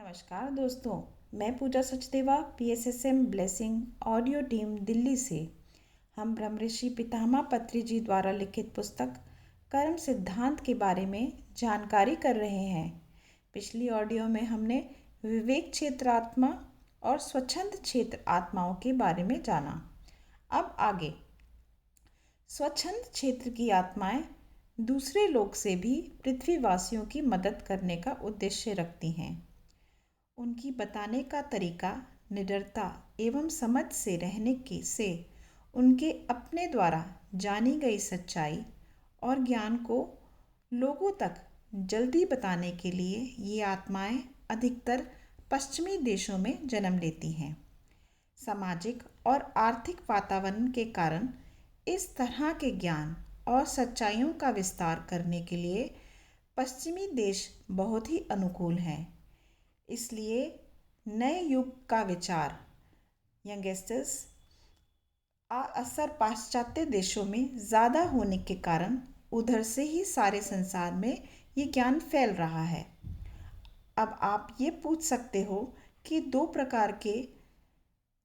नमस्कार दोस्तों, मैं Puja Sachdeva PSSM blessing audio team Delhi से। हम ब्रह्मऋषि पितामह पत्री जी द्वारा लिखित पुस्तक कर्म सिद्धांत के बारे में जानकारी कर रहे हैं। पिछली ऑडियो में हमने विवेक क्षेत्र आत्मा और स्वच्छंद क्षेत्र आत्माओं के बारे में जाना। अब आगे, स्वच्छंद क्षेत्र की आत्माएं दूसरे लोक से भी पृथ्वीवासियों की मदद करने का उद्देश्य रखती हैं। उनकी बताने का तरीका निडरता एवं समझ से रहने के से उनके अपने द्वारा जानी गई सच्चाई और ज्ञान को लोगों तक जल्दी बताने के लिए ये आत्माएं अधिकतर पश्चिमी देशों में जन्म लेती हैं। सामाजिक और आर्थिक वातावरण के कारण इस तरह के ज्ञान और सच्चाइयों का विस्तार करने के लिए पश्चिमी देश बहुत ही अनुकूल हैं। इसलिए नए युग का विचार यंगस्टर्स असर पाश्चात्य देशों में ज़्यादा होने के कारण उधर से ही सारे संसार में ये ज्ञान फैल रहा है। अब आप ये पूछ सकते हो कि दो प्रकार के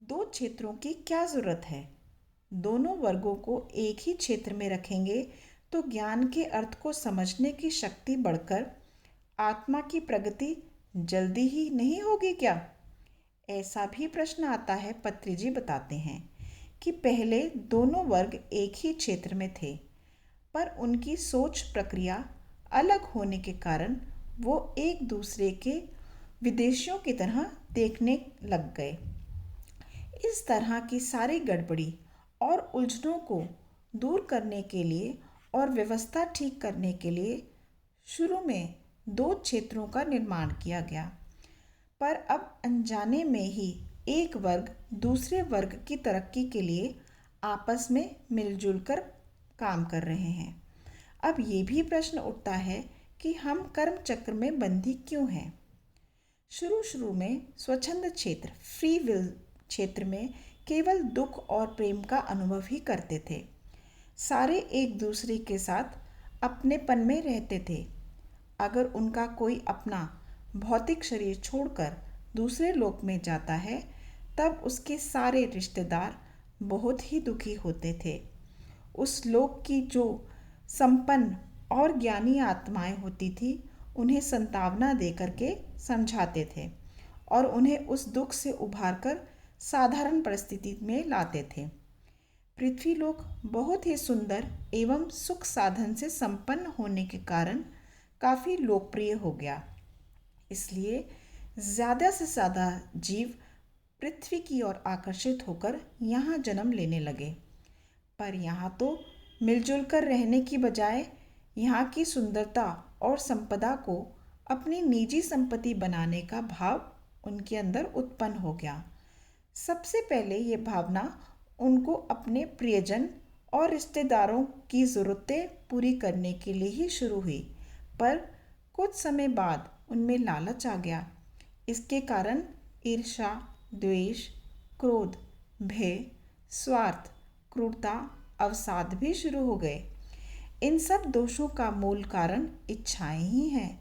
दो क्षेत्रों की क्या ज़रूरत है। दोनों वर्गों को एक ही क्षेत्र में रखेंगे तो ज्ञान के अर्थ को समझने की शक्ति बढ़कर आत्मा की प्रगति जल्दी ही नहीं होगी क्या? ऐसा भी प्रश्न आता है। पत्री जी बताते हैं कि पहले दोनों वर्ग एक ही क्षेत्र में थे, पर उनकी सोच प्रक्रिया अलग होने के कारण वो एक दूसरे के विदेशियों की तरह देखने लग गए। इस तरह की सारी गड़बड़ी और उलझनों को दूर करने के लिए और व्यवस्था ठीक करने के लिए शुरू में दो क्षेत्रों का निर्माण किया गया, पर अब अनजाने में ही एक वर्ग दूसरे वर्ग की तरक्की के लिए आपस में मिलजुल कर काम कर रहे हैं। अब ये भी प्रश्न उठता है कि हम कर्म चक्र में बंधी क्यों हैं। शुरू में स्वच्छंद क्षेत्र फ्री विल क्षेत्र में केवल दुख और प्रेम का अनुभव ही करते थे। सारे एक दूसरे के साथ अपनेपन में रहते थे। अगर उनका कोई अपना भौतिक शरीर छोड़कर दूसरे लोक में जाता है तब उसके सारे रिश्तेदार बहुत ही दुखी होते थे। उस लोक की जो संपन्न और ज्ञानी आत्माएं होती थी उन्हें सांत्वना दे करके समझाते थे और उन्हें उस दुख से उभारकर साधारण परिस्थिति में लाते थे। पृथ्वी लोक बहुत ही सुंदर एवं सुख साधन से संपन्न होने के कारण काफ़ी लोकप्रिय हो गया। इसलिए ज़्यादा से ज़्यादा जीव पृथ्वी की ओर आकर्षित होकर यहाँ जन्म लेने लगे। पर यहाँ तो मिलजुल कर रहने की बजाय यहाँ की सुंदरता और संपदा को अपनी निजी संपत्ति बनाने का भाव उनके अंदर उत्पन्न हो गया। सबसे पहले ये भावना उनको अपने प्रियजन और रिश्तेदारों की ज़रूरतें पूरी करने के लिए ही शुरू हुई, पर कुछ समय बाद उनमें लालच आ गया। इसके कारण ईर्ष्या, द्वेष, क्रोध, भय, स्वार्थ, क्रूरता, अवसाद भी शुरू हो गए। इन सब दोषों का मूल कारण इच्छाएं ही हैं।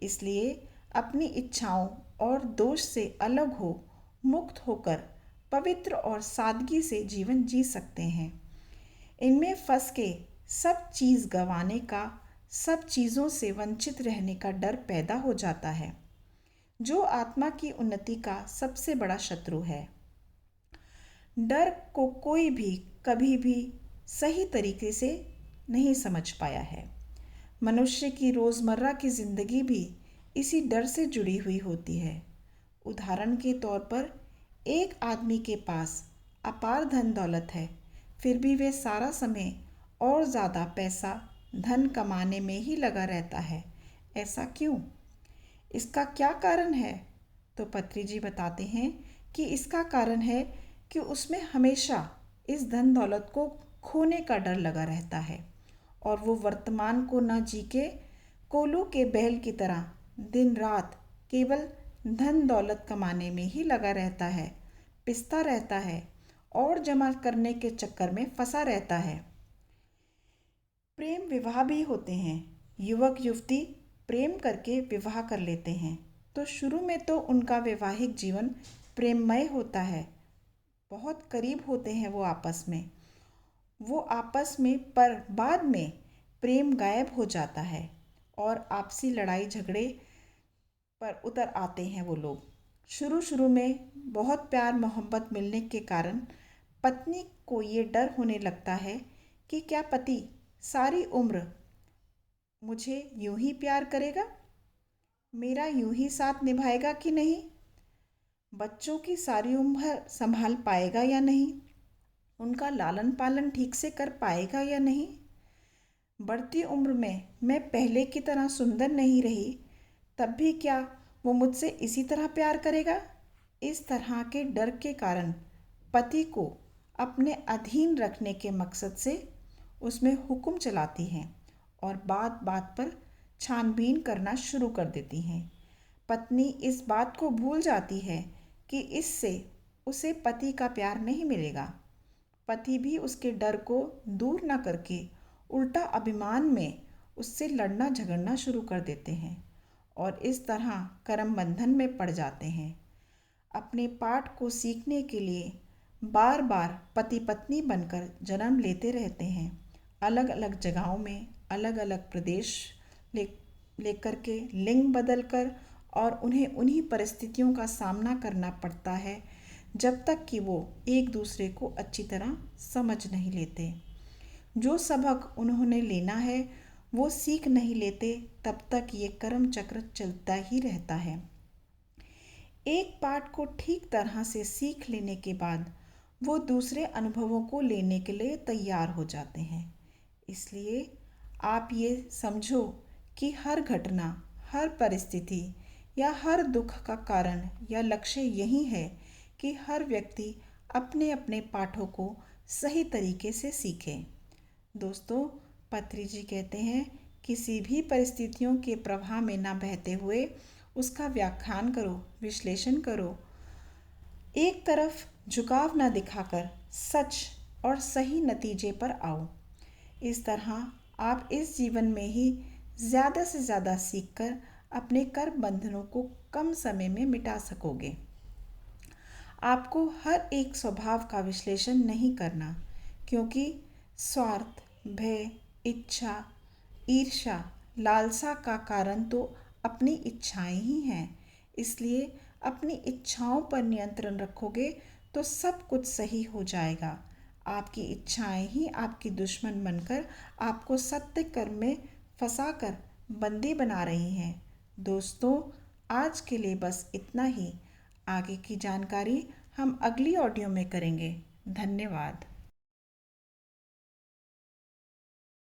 इसलिए अपनी इच्छाओं और दोष से अलग हो, मुक्त होकर पवित्र और सादगी से जीवन जी सकते हैं। इनमें फंस के सब चीज़ गंवाने का, सब चीज़ों से वंचित रहने का डर पैदा हो जाता है, जो आत्मा की उन्नति का सबसे बड़ा शत्रु है। डर को कोई भी कभी भी सही तरीके से नहीं समझ पाया है। मनुष्य की रोज़मर्रा की ज़िंदगी भी इसी डर से जुड़ी हुई होती है। उदाहरण के तौर पर एक आदमी के पास अपार धन दौलत है, फिर भी वह सारा समय और ज़्यादा पैसा धन कमाने में ही लगा रहता है। ऐसा क्यों? इसका क्या कारण है? तो पत्री जी बताते हैं कि इसका कारण है कि उसमें हमेशा इस धन दौलत को खोने का डर लगा रहता है और वो वर्तमान को न जी के कोलू के बैल की तरह दिन रात केवल धन दौलत कमाने में ही लगा रहता है, पिसता रहता है और जमा करने के चक्कर में फंसा रहता है। प्रेम विवाह भी होते हैं। युवक युवती प्रेम करके विवाह कर लेते हैं तो शुरू में तो उनका वैवाहिक जीवन प्रेममय होता है, बहुत करीब होते हैं वो आपस में, पर बाद में प्रेम गायब हो जाता है और आपसी लड़ाई झगड़े पर उतर आते हैं वो लोग। शुरू शुरू में बहुत प्यार मोहब्बत मिलने के कारण पत्नी को ये डर होने लगता है कि क्या पति सारी उम्र मुझे यूं ही प्यार करेगा, मेरा यूं ही साथ निभाएगा कि नहीं, बच्चों की सारी उम्र संभाल पाएगा या नहीं, उनका लालन पालन ठीक से कर पाएगा या नहीं, बढ़ती उम्र में मैं पहले की तरह सुंदर नहीं रही, तब भी क्या वो मुझसे इसी तरह प्यार करेगा। इस तरह के डर के कारण पति को अपने अधीन रखने के मकसद से उसमें हुक्म चलाती हैं और बात बात पर छानबीन करना शुरू कर देती हैं। पत्नी इस बात को भूल जाती है कि इससे उसे पति का प्यार नहीं मिलेगा। पति भी उसके डर को दूर न करके उल्टा अभिमान में उससे लड़ना झगड़ना शुरू कर देते हैं और इस तरह कर्म बंधन में पड़ जाते हैं। अपने पाठ को सीखने के लिए बार बार पति पत्नी बनकर जन्म लेते रहते हैं, अलग अलग जगहों में अलग अलग प्रदेश लेकर के लिंग बदल कर, और उन्हें उन्हीं परिस्थितियों का सामना करना पड़ता है जब तक कि वो एक दूसरे को अच्छी तरह समझ नहीं लेते। जो सबक उन्होंने लेना है वो सीख नहीं लेते, तब तक ये कर्म चक्र चलता ही रहता है। एक पाठ को ठीक तरह से सीख लेने के बाद वो दूसरे अनुभवों को लेने के लिए तैयार हो जाते हैं। इसलिए आप ये समझो कि हर घटना, हर परिस्थिति या हर दुख का कारण या लक्ष्य यही है कि हर व्यक्ति अपने अपने पाठों को सही तरीके से सीखे। दोस्तों, पत्री जी कहते हैं, किसी भी परिस्थितियों के प्रवाह में ना बहते हुए उसका व्याख्यान करो, विश्लेषण करो, एक तरफ झुकाव न दिखाकर सच और सही नतीजे पर आओ। इस तरह आप इस जीवन में ही ज़्यादा से ज़्यादा सीखकर अपने कर्म बंधनों को कम समय में मिटा सकोगे। आपको हर एक स्वभाव का विश्लेषण नहीं करना, क्योंकि स्वार्थ, भय, इच्छा, ईर्ष्या, लालसा का कारण तो अपनी इच्छाएं ही हैं। इसलिए अपनी इच्छाओं पर नियंत्रण रखोगे तो सब कुछ सही हो जाएगा। आपकी इच्छाएं ही आपकी दुश्मन बनकर आपको सत्य कर्म में फंसाकर बंदी बना रही हैं। दोस्तों, आज के लिए बस इतना ही। आगे की जानकारी हम अगली ऑडियो में करेंगे। धन्यवाद।